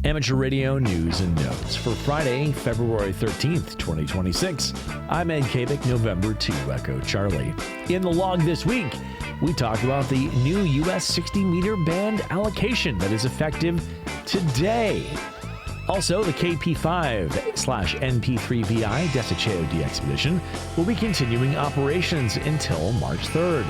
Amateur Radio News and Notes for Friday, February 13th, 2026. I'm Ed Kabik, November 2 Echo Charlie. In the log this week, we talk about the new U.S. 60-meter band allocation that is effective today. Also, the KP5/NP3VI Desecheo DXpedition will be continuing operations until March 3rd.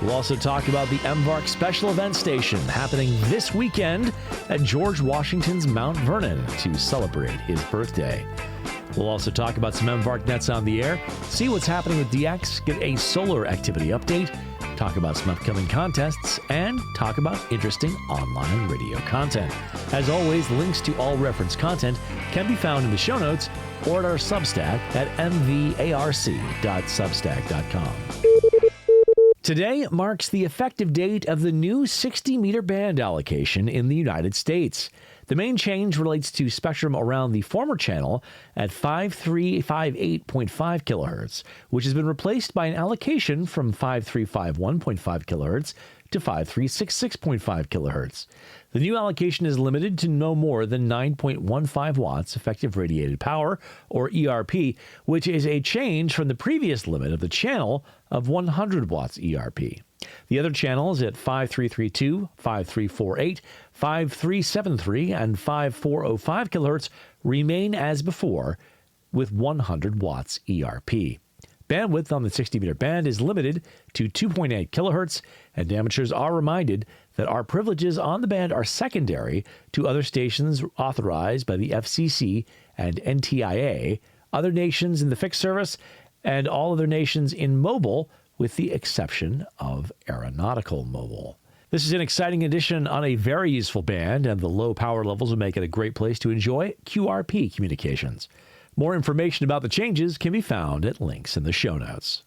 We'll also talk about the MVARC Special Event Station happening this weekend at George Washington's Mount Vernon to celebrate his birthday. We'll also talk about some MVARC Nets on the air, see what's happening with DX, get a solar activity update, talk about some upcoming contests, and talk about interesting online radio content. As always, links to all reference content can be found in the show notes or at our Substack at mvarc.substack.com. Today marks the effective date of the new 60-meter band allocation in the United States. The main change relates to spectrum around the former channel at 5358.5 kHz, which has been replaced by an allocation from 5351.5 kHz to 5366.5 kHz. The new allocation is limited to no more than 9.15 watts effective radiated power, or ERP, which is a change from the previous limit of the channel of 100 watts ERP. The other channels at 5332, 5348, 5373, and 5405 kHz remain as before with 100 watts ERP. Bandwidth on the 60-meter band is limited to 2.8 kHz, and amateurs are reminded that our privileges on the band are secondary to other stations authorized by the FCC and NTIA, other nations in the fixed service, and all other nations in mobile, with the exception of aeronautical mobile. This is an exciting addition on a very useful band, and the low power levels will make it a great place to enjoy QRP communications. More information about the changes can be found at links in the show notes.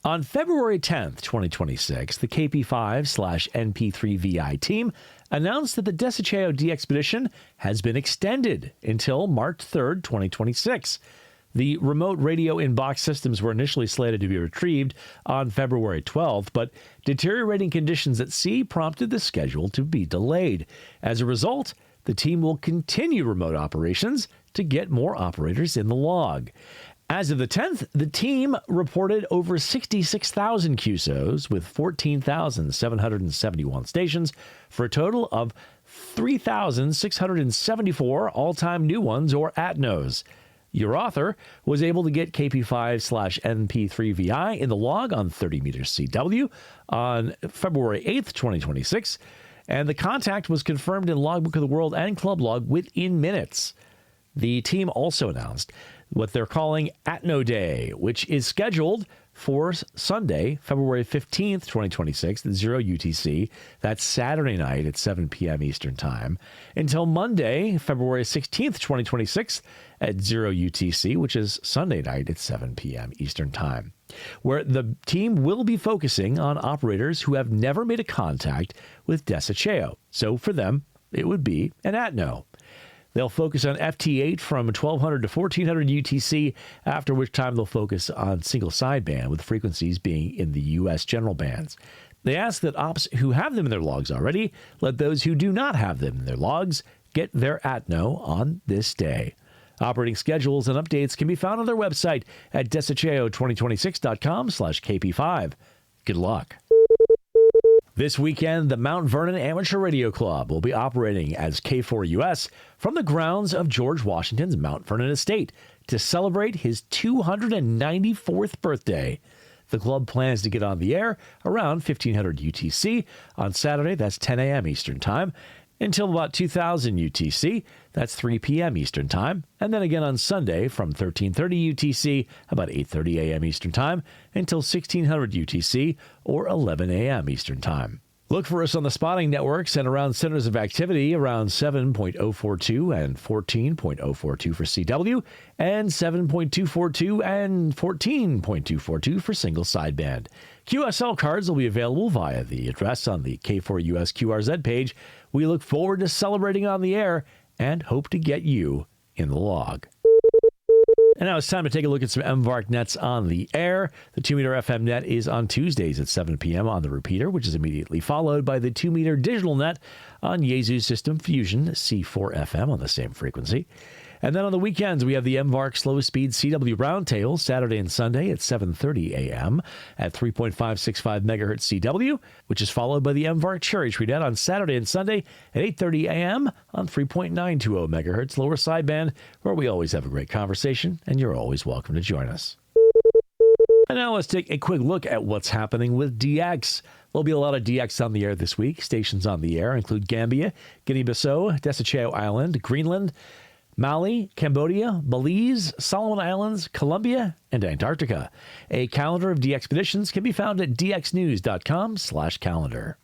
On February 10th, 2026, the KP5/NP3VI team announced that the Desecheo DXpedition has been extended until March 3rd, 2026. The remote radio in-box systems were initially slated to be retrieved on February 12th, but deteriorating conditions at sea prompted the schedule to be delayed. As a result, the team will continue remote operations to get more operators in the log. As of the 10th, the team reported over 66,000 QSOs with 14,771 stations for a total of 3,674 all-time new ones, or ATNOs. Your author was able to get KP5/NP3VI in the log on 30 meters CW on February 8th, 2026, and the contact was confirmed in Logbook of the World and Club Log within minutes. The team also announced what they're calling ATNO Day, which is scheduled for Sunday, February 15th, 2026, at 0 UTC. That's Saturday night at 7 p.m. Eastern Time, until Monday, February 16th, 2026, at 0 UTC, which is Sunday night at 7 p.m. Eastern Time, where the team will be focusing on operators who have never made a contact with Desecheo. So for them, it would be an ATNO. They'll focus on FT8 from 1200 to 1400 UTC, after which time they'll focus on single sideband, with frequencies being in the U.S. general bands. They ask that ops who have them in their logs already let those who do not have them in their logs get their ATNO on this day. Operating schedules and updates can be found on their website at desecheo2026.com/KP5. Good luck. This weekend, the Mount Vernon Amateur Radio Club will be operating as K4US from the grounds of George Washington's Mount Vernon estate to celebrate his 294th birthday. The club plans to get on the air around 1500 UTC on Saturday, that's 10 a.m. Eastern Time, until about 2000 UTC, that's 3 p.m. Eastern Time, and then again on Sunday from 1330 UTC, about 8:30 a.m. Eastern Time, until 1600 UTC, or 11 a.m. Eastern Time. Look for us on the spotting networks and around centers of activity around 7.042 and 14.042 for CW, and 7.242 and 14.242 for single sideband. QSL cards will be available via the address on the K4US QRZ page. We look forward to celebrating on the air and hope to get you in the log. And now it's time to take a look at some MVARC Nets on the air. The 2-meter FM net is on Tuesdays at 7 p.m. on the repeater, which is immediately followed by the 2-meter digital net on Yaesu System Fusion C4 FM on the same frequency. And then on the weekends, we have the MVARC Slow Speed CW Roundtable Saturday and Sunday at 7:30 a.m. at 3.565 megahertz CW, which is followed by the MVARC Cherry Tree Net on Saturday and Sunday at 8:30 a.m. on 3.920 megahertz lower sideband, where we always have a great conversation, and you're always welcome to join us. And now let's take a quick look at what's happening with DX. There'll be a lot of DX on the air this week. Stations on the air include Gambia, Guinea-Bissau, Desecheo Island, Greenland, Mali, Cambodia, Belize, Solomon Islands, Colombia, and Antarctica. A calendar of DXpeditions can be found at dxnews.com/calendar.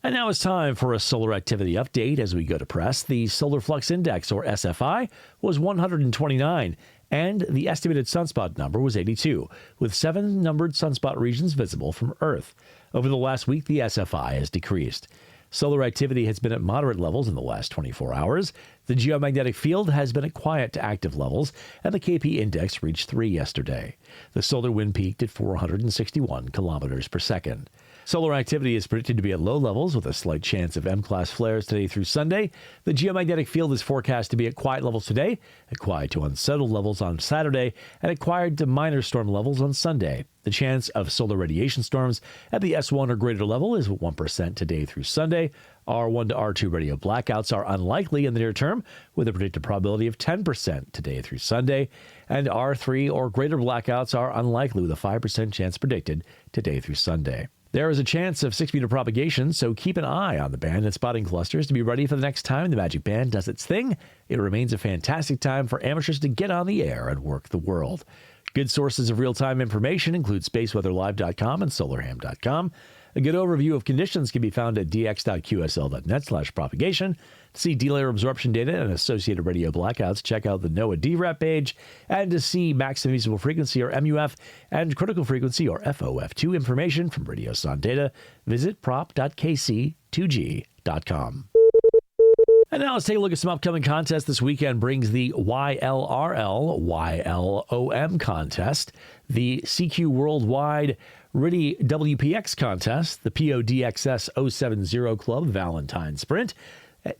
And now it's time for a solar activity update as we go to press. The Solar Flux Index, or SFI, was 129, and the estimated sunspot number was 82, with 7 numbered sunspot regions visible from Earth. Over the last week, the SFI has decreased. Solar activity has been at moderate levels in the last 24 hours. The geomagnetic field has been at quiet to active levels, and the KP index reached 3 yesterday. The solar wind peaked at 461 kilometers per second. Solar activity is predicted to be at low levels with a slight chance of M-class flares today through Sunday. The geomagnetic field is forecast to be at quiet levels today, at quiet to unsettled levels on Saturday, and at quiet to minor storm levels on Sunday. The chance of solar radiation storms at the S1 or greater level is 1% today through Sunday. R1 to R2 radio blackouts are unlikely in the near term, with a predicted probability of 10% today through Sunday. And R3 or greater blackouts are unlikely, with a 5% chance predicted today through Sunday. There is a chance of 6-meter propagation, so keep an eye on the band and spotting clusters to be ready for the next time the Magic Band does its thing. It remains a fantastic time for amateurs to get on the air and work the world. Good sources of real-time information include spaceweatherlive.com and solarham.com. A good overview of conditions can be found at dx.qsl.net/propagation. To see delayer absorption data and associated radio blackouts, check out the NOAA DREP page. And to see maximum usable frequency, or MUF, and critical frequency, or FOF2 information from Radio Sun data, visit prop.kc2g.com. And now let's take a look at some upcoming contests. This weekend brings the YLRL YLOM contest, the CQ Worldwide RIDI WPX contest, the PODXS 070 Club Valentine Sprint,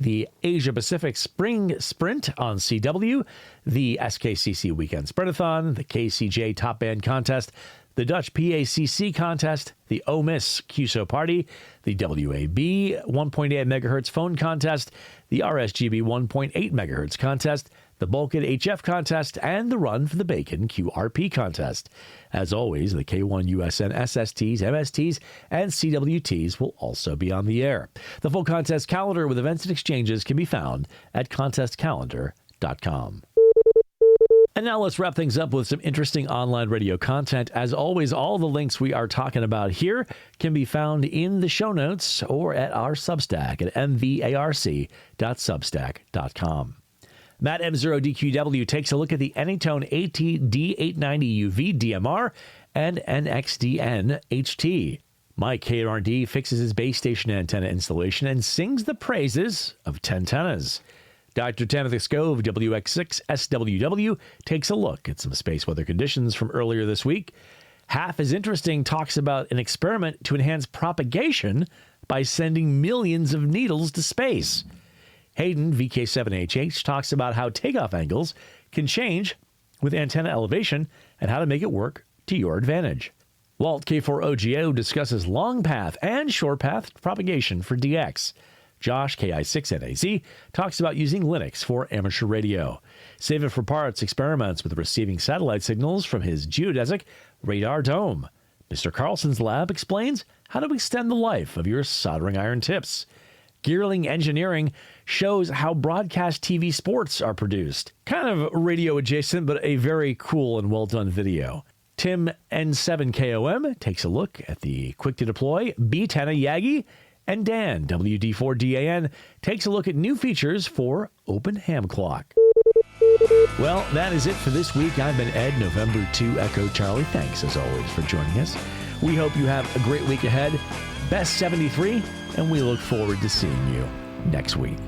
the Asia Pacific Spring Sprint on CW, the SKCC Weekend Sprintathon, the KCJ Top Band Contest, the Dutch PACC Contest, the OMIS QSO Party, the WAB 1.8 MHz Phone Contest, the RSGB 1.8 MHz Contest, the Bulkhead HF Contest, and the Run for the Bacon QRP Contest. As always, the K1 USN SSTs, MSTs, and CWTs will also be on the air. The full contest calendar with events and exchanges can be found at contestcalendar.com. And now let's wrap things up with some interesting online radio content. As always, all the links we are talking about here can be found in the show notes or at our Substack at mvarc.substack.com. Matt M0DQW takes a look at the Anytone ATD890UV DMR and NXDN HT. Mike KRD fixes his base station antenna installation and sings the praises of Tentennas. Dr. Timothy Scove, WX6SWW, takes a look at some space weather conditions from earlier this week. Half as Interesting talks about an experiment to enhance propagation by sending millions of needles to space. Hayden, VK7HH, talks about how takeoff angles can change with antenna elevation and how to make it work to your advantage. Walt K4OGO discusses long path and short path propagation for DX. Josh, KI6NAZ, talks about using Linux for amateur radio. Save It for Parts experiments with receiving satellite signals from his geodesic radar dome. Mr. Carlson's lab explains how to extend the life of your soldering iron tips. Gearling Engineering shows how broadcast TV sports are produced. Kind of radio adjacent, but a very cool and well-done video. Tim N7KOM takes a look at the quick-to-deploy B10 Yagi, and Dan, WD4DAN, takes a look at new features for Open Ham Clock. Well, that is it for this week. I've been Ed, November 2 Echo Charlie. Thanks, as always, for joining us. We hope you have a great week ahead. Best 73, and we look forward to seeing you next week.